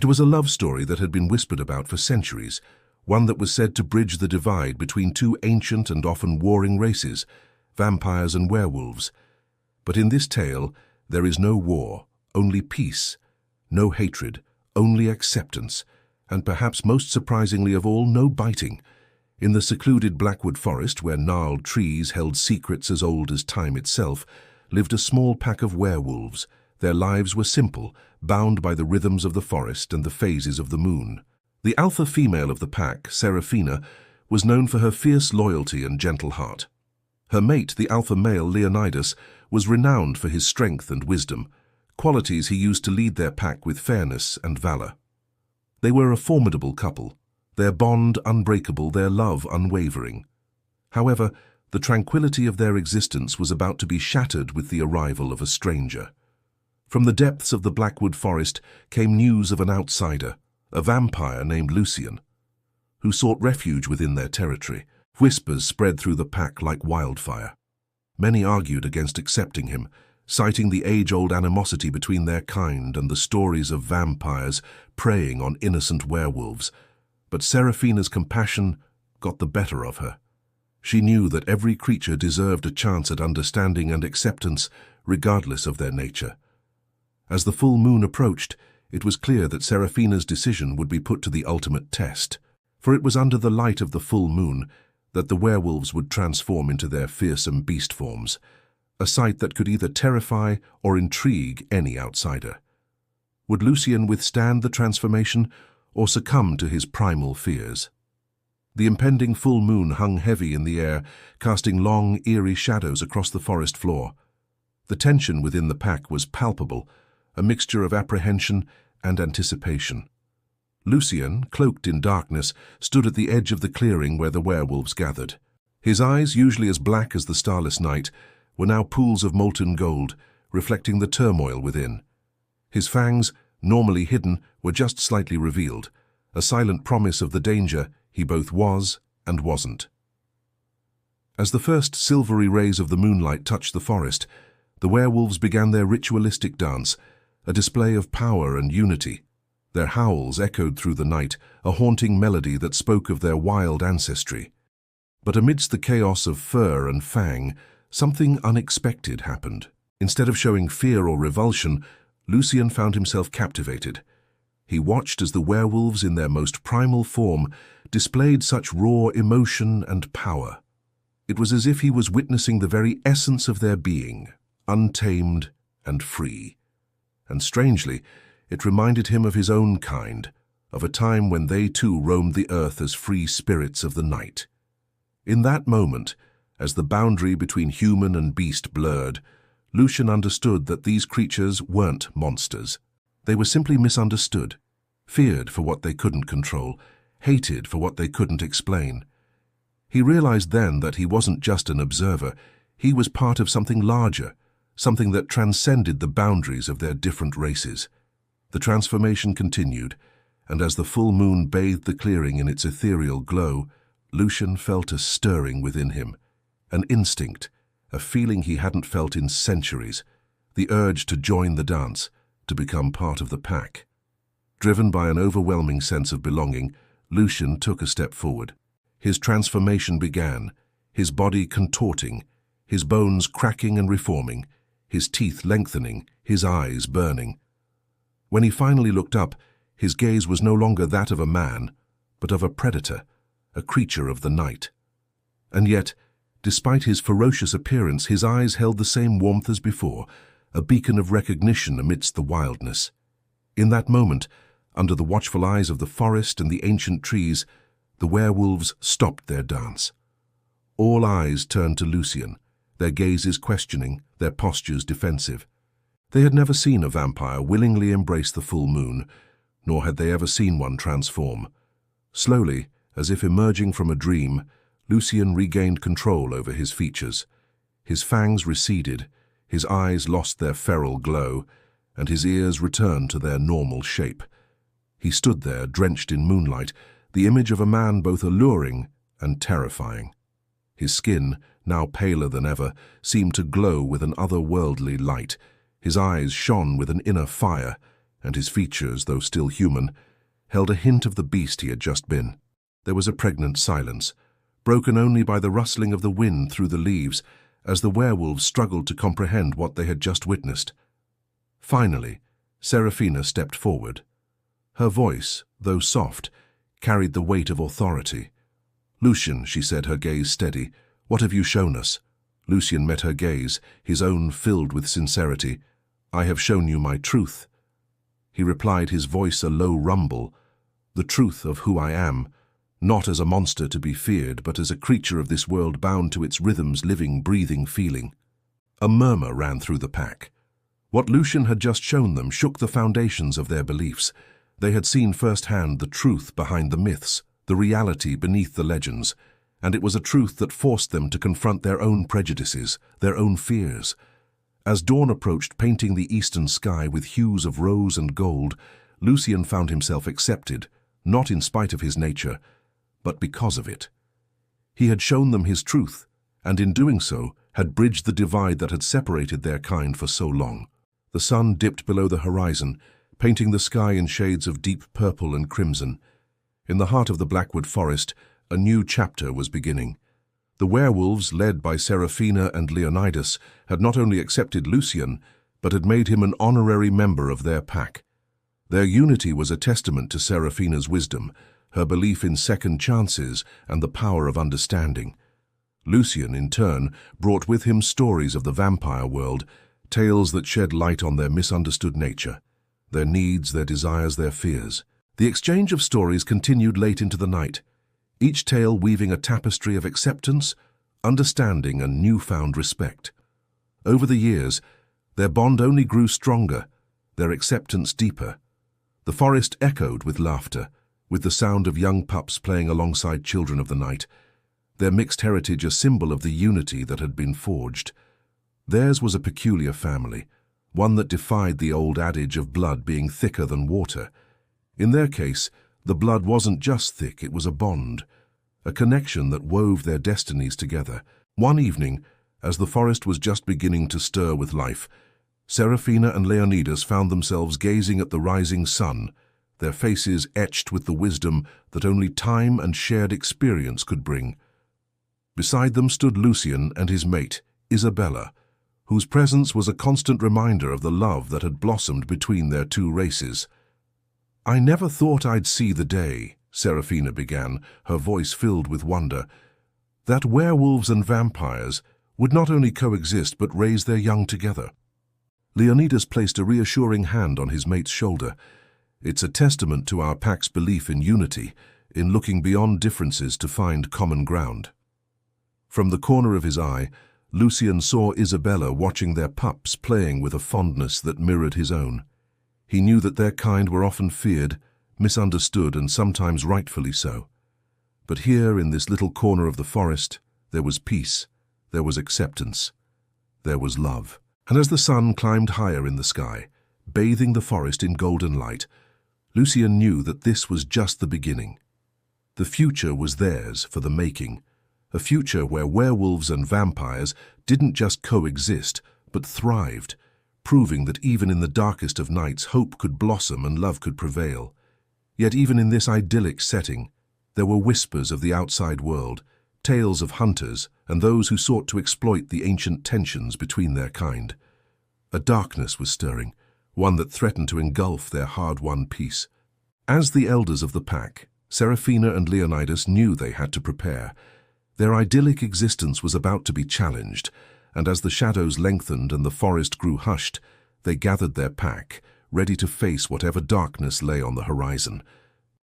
It was a love story that had been whispered about for centuries, one that was said to bridge the divide between two ancient and often warring races, vampires and werewolves. But in this tale, there is no war, only peace, no hatred, only acceptance, and perhaps most surprisingly of all, no biting. In the secluded Blackwood forest, where gnarled trees held secrets as old as time itself, lived a small pack of werewolves. Their lives were simple, bound by the rhythms of the forest and the phases of the moon. The alpha female of the pack, Seraphina, was known for her fierce loyalty and gentle heart. Her mate, the alpha male, Leonidas, was renowned for his strength and wisdom, qualities he used to lead their pack with fairness and valor. They were a formidable couple, their bond unbreakable, their love unwavering. However, the tranquility of their existence was about to be shattered with the arrival of a stranger. From the depths of the Blackwood forest came news of an outsider, a vampire named Lucian, who sought refuge within their territory. Whispers spread through the pack like wildfire. Many argued against accepting him, citing the age-old animosity between their kind and the stories of vampires preying on innocent werewolves. But Seraphina's compassion got the better of her. She knew that every creature deserved a chance at understanding and acceptance, regardless of their nature. As the full moon approached, it was clear that Seraphina's decision would be put to the ultimate test, for it was under the light of the full moon that the werewolves would transform into their fearsome beast forms, a sight that could either terrify or intrigue any outsider. Would Lucian withstand the transformation or succumb to his primal fears? The impending full moon hung heavy in the air, casting long, eerie shadows across the forest floor. The tension within the pack was palpable, a mixture of apprehension and anticipation. Lucian, cloaked in darkness, stood at the edge of the clearing where the werewolves gathered. His eyes, usually as black as the starless night, were now pools of molten gold, reflecting the turmoil within. His fangs, normally hidden, were just slightly revealed, a silent promise of the danger he both was and wasn't. As the first silvery rays of the moonlight touched the forest, the werewolves began their ritualistic dance, a display of power and unity. Their howls echoed through the night, a haunting melody that spoke of their wild ancestry. But amidst the chaos of fur and fang, something unexpected happened. Instead of showing fear or revulsion, Lucian found himself captivated. He watched as the werewolves in their most primal form displayed such raw emotion and power. It was as if he was witnessing the very essence of their being, untamed and free. And strangely, it reminded him of his own kind, of a time when they too roamed the earth as free spirits of the night. In that moment, as the boundary between human and beast blurred, Lucian understood that these creatures weren't monsters. They were simply misunderstood, feared for what they couldn't control, hated for what they couldn't explain. He realized then that he wasn't just an observer, he was part of something larger, something that transcended the boundaries of their different races. The transformation continued, and as the full moon bathed the clearing in its ethereal glow, Lucian felt a stirring within him, an instinct, a feeling he hadn't felt in centuries, the urge to join the dance, to become part of the pack. Driven by an overwhelming sense of belonging, Lucian took a step forward. His transformation began, his body contorting, his bones cracking and reforming, his teeth lengthening, his eyes burning. When he finally looked up, his gaze was no longer that of a man, but of a predator, a creature of the night. And yet, despite his ferocious appearance, his eyes held the same warmth as before, a beacon of recognition amidst the wildness. In that moment, under the watchful eyes of the forest and the ancient trees, the werewolves stopped their dance. All eyes turned to Lucian, their gazes questioning, their postures defensive. They had never seen a vampire willingly embrace the full moon, nor had they ever seen one transform. Slowly, as if emerging from a dream, Lucian regained control over his features. His fangs receded, his eyes lost their feral glow, and his ears returned to their normal shape. He stood there, drenched in moonlight, the image of a man both alluring and terrifying. His skin, now paler than ever, seemed to glow with an otherworldly light. His eyes shone with an inner fire, and his features, though still human, held a hint of the beast he had just been. There was a pregnant silence, broken only by the rustling of the wind through the leaves as the werewolves struggled to comprehend what they had just witnessed. Finally, Serafina stepped forward. Her voice, though soft, carried the weight of authority. "Lucien," she said, her gaze steady, "what have you shown us?" Lucien met her gaze, his own filled with sincerity. "I have shown you my truth." He replied, his voice a low rumble. "The truth of who I am, not as a monster to be feared, but as a creature of this world bound to its rhythms, living, breathing, feeling." A murmur ran through the pack. What Lucien had just shown them shook the foundations of their beliefs. They had seen firsthand the truth behind the myths, the reality beneath the legends, and it was a truth that forced them to confront their own prejudices, their own fears. As dawn approached, painting the eastern sky with hues of rose and gold, Lucien found himself accepted, not in spite of his nature, but because of it. He had shown them his truth, and in doing so, had bridged the divide that had separated their kind for so long. The sun dipped below the horizon, painting the sky in shades of deep purple and crimson. In the heart of the Blackwood Forest, a new chapter was beginning. The werewolves, led by Serafina and Leonidas, had not only accepted Lucien, but had made him an honorary member of their pack. Their unity was a testament to Serafina's wisdom, her belief in second chances and the power of understanding. Lucien, in turn, brought with him stories of the vampire world, tales that shed light on their misunderstood nature, their needs, their desires, their fears. The exchange of stories continued late into the night, each tale weaving a tapestry of acceptance, understanding, and newfound respect. Over the years, their bond only grew stronger, their acceptance deeper. The forest echoed with laughter, with the sound of young pups playing alongside children of the night, their mixed heritage a symbol of the unity that had been forged. Theirs was a peculiar family, one that defied the old adage of blood being thicker than water. In their case, the blood wasn't just thick, it was a bond, a connection that wove their destinies together. One evening, as the forest was just beginning to stir with life, Serafina and Leonidas found themselves gazing at the rising sun, their faces etched with the wisdom that only time and shared experience could bring. Beside them stood Lucien and his mate, Isabella, whose presence was a constant reminder of the love that had blossomed between their two races. "I never thought I'd see the day," Serafina began, her voice filled with wonder, "that werewolves and vampires would not only coexist but raise their young together." Leonidas placed a reassuring hand on his mate's shoulder. "It's a testament to our pack's belief in unity, in looking beyond differences to find common ground." From the corner of his eye, Lucien saw Isabella watching their pups playing with a fondness that mirrored his own. He knew that their kind were often feared, misunderstood, and sometimes rightfully so. But here, in this little corner of the forest, there was peace, there was acceptance, there was love. And as the sun climbed higher in the sky, bathing the forest in golden light, Lucien knew that this was just the beginning. The future was theirs for the making, a future where werewolves and vampires didn't just coexist, but thrived, proving that even in the darkest of nights hope could blossom and love could prevail. Yet even in this idyllic setting, there were whispers of the outside world, tales of hunters and those who sought to exploit the ancient tensions between their kind. A darkness was stirring, one that threatened to engulf their hard-won peace. As the elders of the pack, Serafina and Leonidas knew they had to prepare. Their idyllic existence was about to be challenged, and as the shadows lengthened and the forest grew hushed, they gathered their pack, ready to face whatever darkness lay on the horizon.